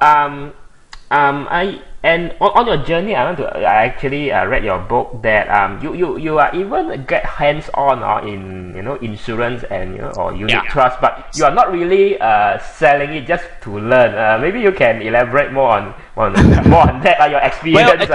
on your journey, I actually read your book that you are even get hands on in insurance and or unit trust, but you are not really selling it just to learn. Maybe you can elaborate more on that, your experience.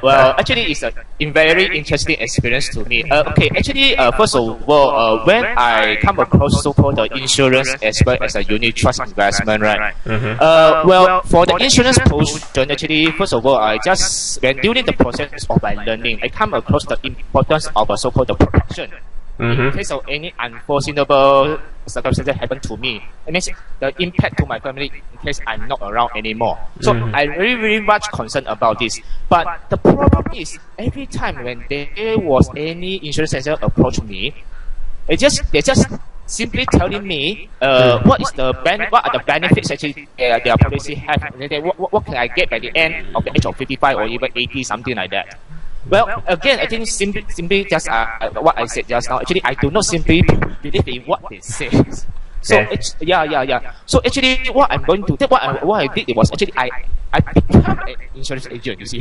Well, actually, it's a very interesting experience to me. Actually, first of all, when I come across so-called the insurance as well as a unit trust investment, right? Well, for the insurance portion, actually, first of all, when during the process of my learning, I come across the importance of a so-called the protection. In case of any unforeseeable circumstances happen to me, it means the impact to my family in case I'm not around anymore. So I'm very, very much concerned about this. But the problem is, every time when there was any insurance agent approach me, they just simply telling me what are the benefits actually their policy have, and then what can I get by the end of the age of 55 or even 80, something like that. Well, again, I think simply just what I said just now. Actually, I do not simply believe in what they say. So So actually, what I'm going to do, what I did was actually I become an insurance agent. You see,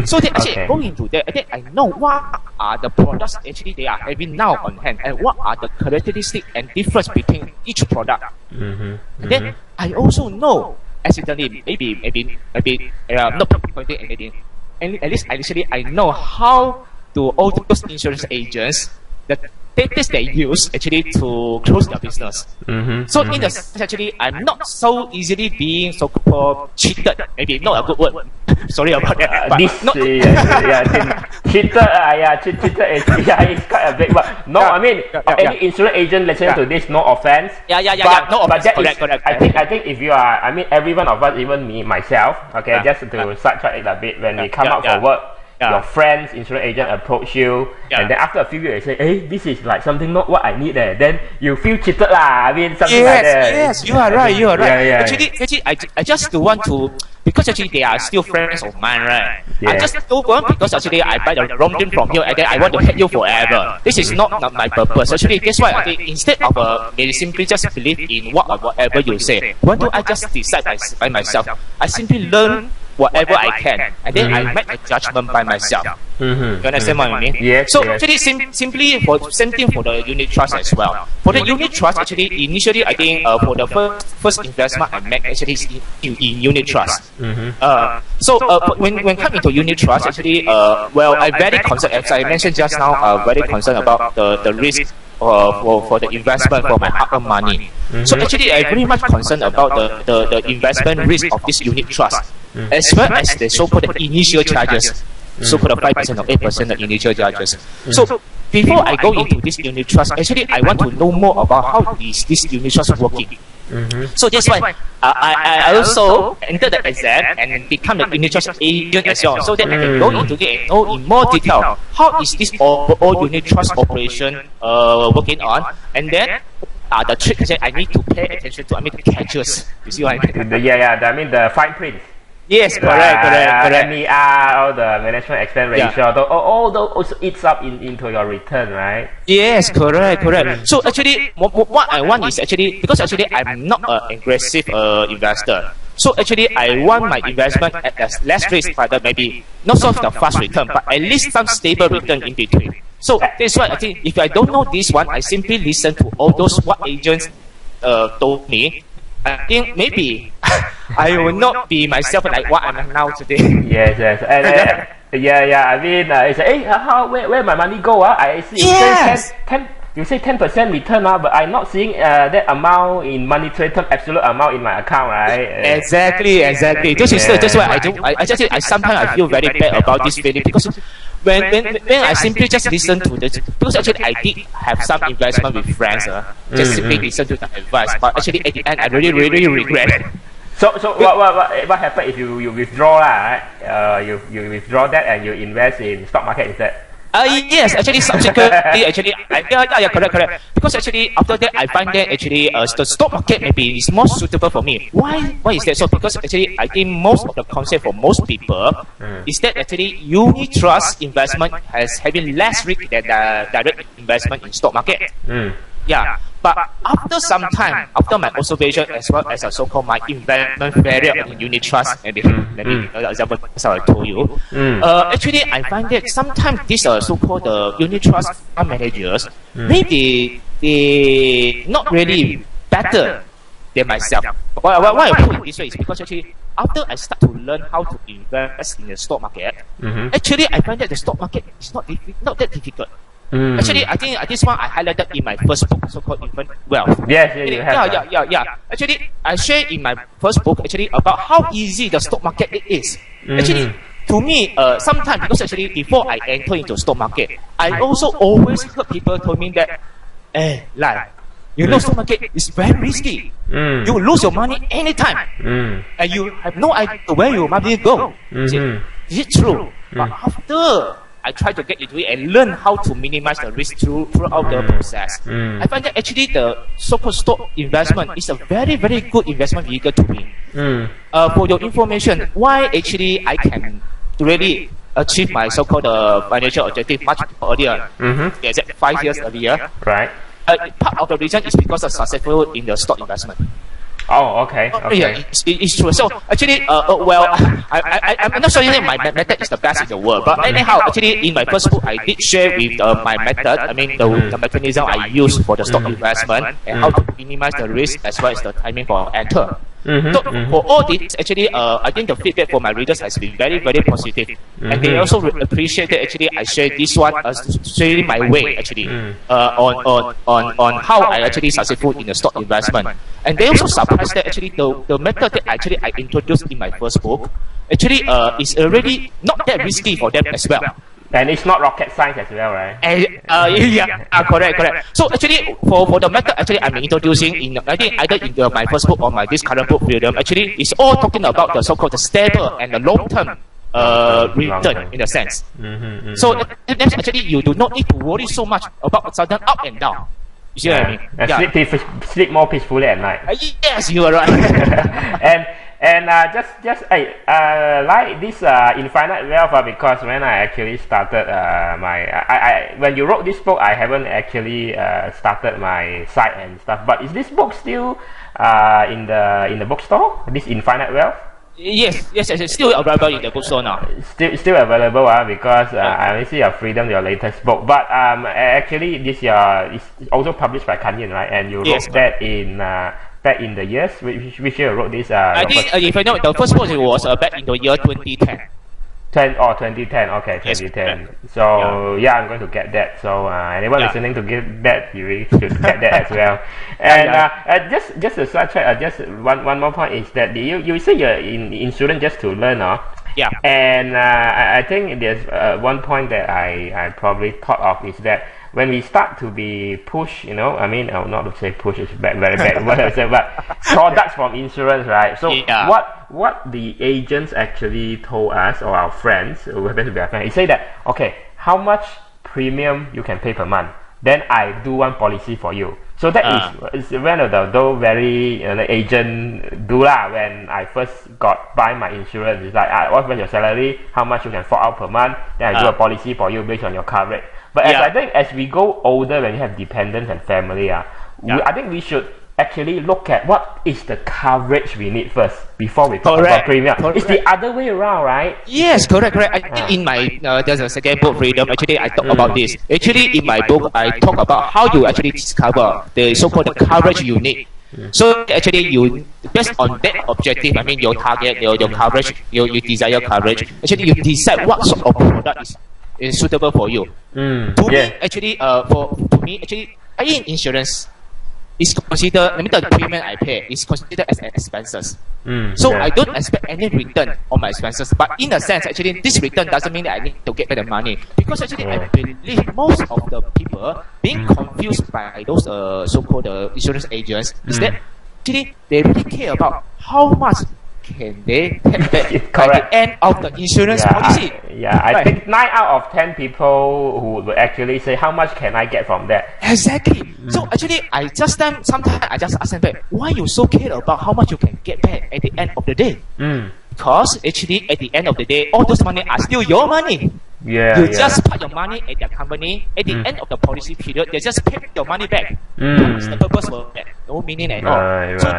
so then actually going into that, I think I know what are the products actually they are having now on hand, and what are the characteristics and difference between each product. And then I also know, accidentally, maybe not pointing anything. And at least actually I know how to all those insurance agents, the tactics they use actually to close their business. So in the sense, actually, I'm not so easily being so-called cheated. Maybe not a good word. Sorry about that. But cheated is quite a big word. No, I mean, any insurance agent listening to this, no offense. No offense. Correct. I think if you are, I mean, every one of us, even me, myself, just to sidetrack it a bit, when we come out for work, your friends, insurance agent approach you, and then after a few years, they say, hey, this is like something not what I need there. Then you feel cheated lah. I mean, something like that. Yes, you are right. Actually, I just don't want to, because actually they are still friends of mine, right? I just don't want, because actually I buy the wrong thing from you and then I want to hate you forever. This is not my purpose. Actually, that's why I think instead of simply just believe in whatever you say, why don't I just decide by myself? I simply learn whatever I can, and then I make a judgment by myself. You understand what I mean? Yes. So actually, simply for same thing for the unit trust as well. For the unit trust, actually, initially I think for the first investment I make actually is in unit trust. So when come into unit trust, actually, well, I'm very concerned, as I mentioned just now, very concerned about the risk for the investment for my hard-earned money. So actually, I'm very much concerned about the investment risk of this unit trust, as well as the so-called initial charges, so-called 5% or 8% of initial charges. So before I go into this unit trust, actually I want to know more about how is this unit trust working. So that's why I also entered the exam and become a unit trust agent as well, so that I can go into it and know in more detail how is this overall unit trust operation working on, and then the trick is that I need to pay attention to, the catches. You see what I mean? I mean the fine print. Yes, correct. MER, all the management expense ratio, all those also eats up into your return, right? Yes, correct. So actually, what I want is actually, because actually I'm not an aggressive investor. So actually, I want my investment at less risk, but maybe not so the fast return, but at least some stable return in between. So that's why I think if I don't know this one, I simply listen to all those what agents told me. I think maybe I will not be myself like what I'm now today. Yes. And, I mean, it's hey, where my money go? I see. Yes. You say 10% return, but I'm not seeing that amount in monetary term, absolute amount in my account, right? Exactly. That's why I sometimes I feel very bad about this feeling, because when I simply just listen to this, because actually I did have some investment with friends, just simply listen to the advice, but actually at the end I really regret it. So what happens if you withdraw, right? You withdraw that and you invest in stock market instead? Yes, actually subsequently, correct. Because actually after that I find that actually the stock market maybe is more suitable for me. Why is that so? Because actually I think most of the concept for most people is that actually unit trust investment has having less risk than the direct investment in stock market. Yeah. But after some time, after my observation as well as a so-called my investment failure in unit trust, and maybe example as I told you, actually I find that sometimes these so-called unit trust fund managers, maybe they not really better than myself. Why I put it this way is because actually after I start to learn how to invest in the stock market, actually I find that the stock market is not that difficult. Actually, I think this one I highlighted in my first book, so-called Infinite Wealth. Yes, you have. Yeah. Actually, I share in my first book actually about how easy the stock market it is. Actually, to me, sometimes because actually before I enter into stock market, I also always heard people told me that, Lai, you know stock market is very risky. You will lose your money anytime, and you have no idea where your money go. Is it true? But after I try to get into it and learn how to minimize the risk throughout the process, I find that actually the so-called stock investment is a very, very good investment vehicle to me. For your information, why actually I can really achieve my so-called financial objective much earlier, 5 years earlier. Right. Part of the reason is because I'm successful in the stock investment. Oh, okay. Yeah, it's true. So actually, I'm not saying that my method is the best in the world, but anyhow, actually, in my first book, I did share with my method. I mean, the mechanism I use for the stock investment and how to minimize the risk as well as the timing for enter. So for all this, actually, I think the feedback for my readers has been very, very positive, and they also appreciate that actually I share this one as sharing my way actually on how I actually successful in the stock investment, and they also surprised that actually the method that actually I introduced in my first book actually is already not that risky for them as well. And it's not rocket science as well, right? Correct. So actually, for the method actually I'm introducing in, I think either in my first book or my this current book, Freedom, actually it's all talking about the so-called the stable and the long-term return in a sense. So that actually you do not need to worry so much about sudden up and down. You see what I mean? Sleep more peacefully at night. Yes, you are right. And like this infinite wealth, because when I actually started when you wrote this book, I haven't actually started my site and stuff. But is this book still in the bookstore? This infinite wealth? Yes, it's still available in the bookstore now. Still available, because I only see Freedom, your latest book. But actually, this is also published by Kanyen, right? And you wrote that in back in the years, which year you wrote this? I think if I know, the first book was back in the year 2010. 2010, okay, 2010. Yes. So yeah, I'm going to get that. So anyone listening to get that, you really should get that as well. And just a side track, just one more point is that you say you're in insurance just to learn, Yeah. And I think there's one point that I probably thought of is that when we start to be pushed, I mean, not to say push is very bad, what I say, but products from insurance, right? So what the agents actually told us, or our friends, who happen to be our friends, they say that, okay, how much premium you can pay per month, then I do one policy for you. So that is one of the very agent do lah. When I first buy my insurance, it's like, what's your salary, how much you can fork out per month, then I do a policy for you based on your coverage. But I think as we go older, when you have dependents and family, I think we should actually look at what is the coverage we need first before we talk about premium. It's the other way around, right? Yes, correct. I think in my there's a second book, Freedom. Actually, I talk about this. Actually, in my book, I talk about how you actually discover the so-called coverage you need. So actually, you based on that objective, I mean your target, your coverage, your desire coverage. Actually, you decide what sort of product is suitable for you. To me, actually, I think insurance is considered, the premium I pay is considered as an expenses. I don't expect any return on my expenses. But in a sense, actually, this return doesn't mean that I need to get back the money. Because actually, I believe most of the people being confused by those so-called insurance agents is that actually they really care about how much can they take back at the end of the insurance policy. I think 9 out of 10 people who will actually say, how much can I get from that? Exactly. So actually, sometimes I just ask them back, why you so care about how much you can get back at the end of the day? Because actually, at the end of the day, all those money are still your money. Yeah, You just put your money at their company. At the end of the policy period, they just pay your money back. What is the purpose for that? No meaning at all. So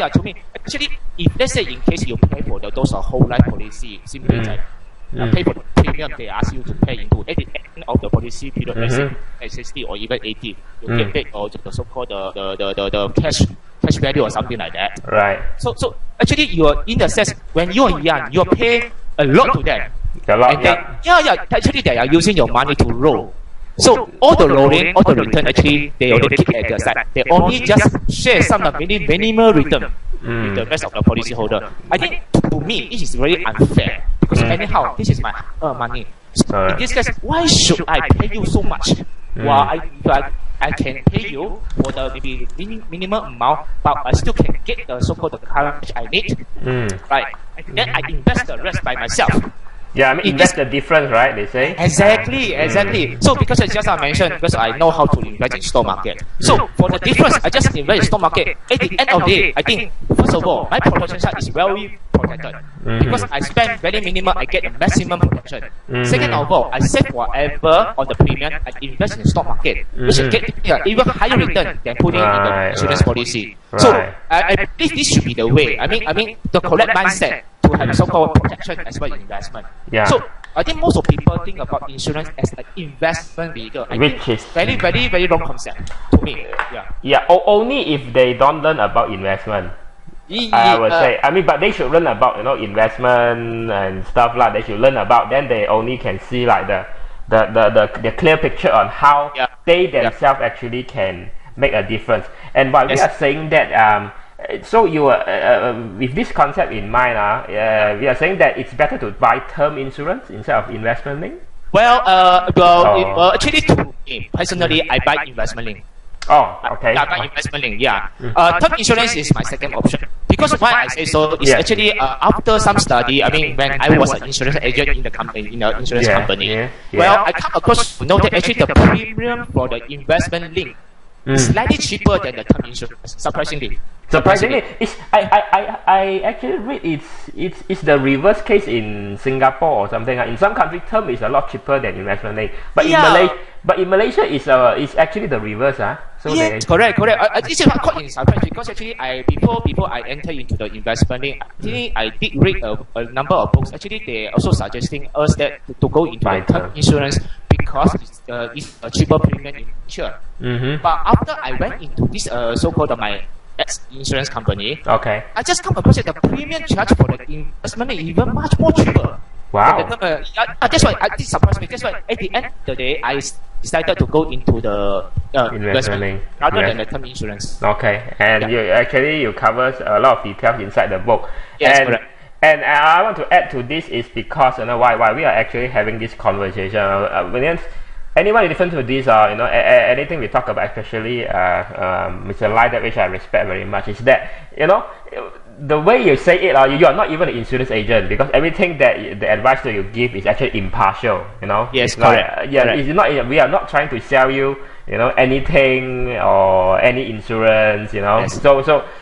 to me, actually, if let's say in case you pay for those whole life policy, simply pay for the premium they ask you to pay into at the end of the policy period, let's say at 60 or even 80, you get back or the so-called the cash value or something like that. Right. So actually, you are in the sense when you are young, you pay a lot to them. A lot, Actually, they are using your money to roll. So all the rolling, all the return, actually, they only keep at their side. They only just share some of the minimal return with the rest of the policyholder. I think to me, it is very unfair because anyhow, this is my money. So in this case, why should I pay you so much? While I can pay you for the maybe minimum amount, but I still can get the so-called coverage I need, right? And then I invest the rest by myself. Yeah, I mean, that's the difference, right? They say. Exactly. So because I just mentioned, because I know how to invest in stock market. So for the difference, I just invest in stock market. At the end of the day, I think first of all, my protection side is very protected because I spend very minimum, I get the maximum protection. Second of all, I save whatever on the premium, I invest in the stock market, which I get even higher return than putting in the insurance policy. So I believe this should be the way. I mean the correct mindset to have so-called protection as well as investment. Yeah. So I think most of people think about insurance as an investment vehicle. Which is very, very, very wrong concept to me. Yeah. Only if they don't learn about investment. I would say. I mean, but they should learn about investment and stuff like. They should learn about. Then they only can see like the clear picture on how they themselves actually can make a difference. And while we are saying that, so you with this concept in mind, we are saying that it's better to buy term insurance instead of investment link. Well, actually, to me personally, I buy investment link. Oh, okay. I buy investment link. Yeah. Term insurance is my second option because why I say so is actually after some study. I mean, when I was an insurance agent in the company, in an insurance company, well, I come across to know that actually the premium for the investment link is slightly cheaper than the term insurance. Surprisingly, it's I actually read it's the reverse case in Singapore or something. In some countries, term is a lot cheaper than investment link. But in Malaysia, it's actually the reverse. So correct. This is quite in surprise because actually before I enter into the investment link, actually I did read a number of books. Actually, they also suggesting us that to go into the term insurance because it's a cheaper premium in nature. But after I went into this so-called my ex-insurance company, I just come across that the premium charge for the investment is even much more cheaper. Wow. That's why this surprised me. That's why at the end of the day, I decided to go into the investment rather than the term insurance. Okay, and you covers a lot of details inside the book. Yes, correct. And I want to add to this is because why we are actually having this conversation. Anyone listen to this anything we talk about, especially Mr. Lai, that which I respect very much, is that the way you say it, you are not even an insurance agent because everything that the advice that you give is actually impartial. Yes, correct. Correct. It's not. We are not trying to sell you anything or any insurance. Yes. So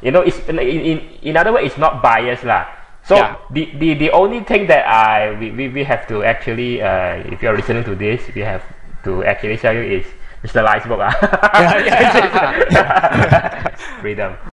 it's in other words, it's not biased lah. So the only thing that we have to actually if you're listening to this, we have to actually tell you is Mr. Lai's book. Freedom.